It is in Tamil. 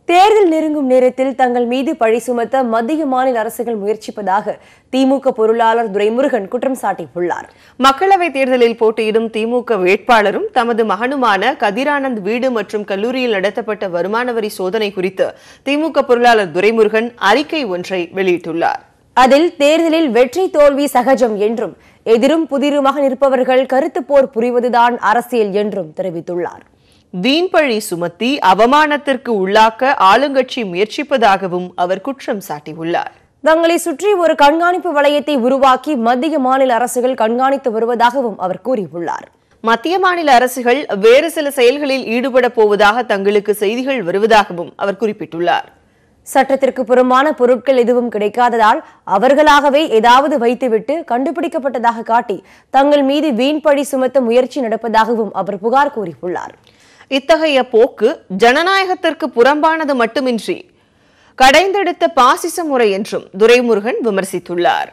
தேர்தல் நெருங்கும் நேரத்தில் தங்கள் மீது பழி சுமத்த மத்திய மாநில அரசுகள் முயற்சிப்பதாக திமுக பொருளாளர் துரைமுருகன் குற்றம் சாட்டியுள்ளார். மக்களவைத் தேர்தலில் போட்டியிடும் திமுக வேட்பாளரும் தமது மகனுமான கதிரானந்த் வீடு மற்றும் கல்லூரியில் நடத்தப்பட்ட வருமான வரி சோதனை குறித்து திமுக பொருளாளர் துரைமுருகன் அறிக்கை ஒன்றை வெளியிட்டுள்ளார். அதில் தேர்தலில் வெற்றி தோல்வி சகஜம் என்றும் எதிரும் புதிருமாக நிற்பவர்கள் கருத்து போர் புரிவதுதான் அரசியல் என்றும் தெரிவித்துள்ளார். வீண்பழி சுமத்தி அவமானத்திற்கு உள்ளாக்க ஆளுங்கட்சி முயற்சிப்பதாகவும் அவர் குற்றம் சாட்டியுள்ளார். தங்களை சுற்றி ஒரு கண்காணிப்பு வளையத்தை உருவாக்கி மத்திய மாநில அரசுகள் கண்காணித்து வருவதாகவும் அவர் கூறியுள்ளார். மத்திய மாநில அரசுகள் வேறு சில செயல்களில் ஈடுபட போவதாக தங்களுக்கு செய்திகள் வருவதாகவும் அவர் குறிப்பிட்டுள்ளார். சட்டத்திற்கு புறம்பான பொருட்கள் எதுவும் கிடைக்காததால் அவர்களாகவே ஏதாவது வைத்துவிட்டு கண்டுபிடிக்கப்பட்டதாக காட்டி தங்கள் மீது வீண்பழி சுமத்த முயற்சி நடப்பதாகவும் அவர் புகார் கூறியுள்ளார். இத்தகைய போக்கு ஜனநாயகத்திற்கு புறம்பானது மட்டுமின்றி கடைந்தெடுத்த பாசிச முறை என்றும் துரைமுருகன் விமர்சித்துள்ளார்.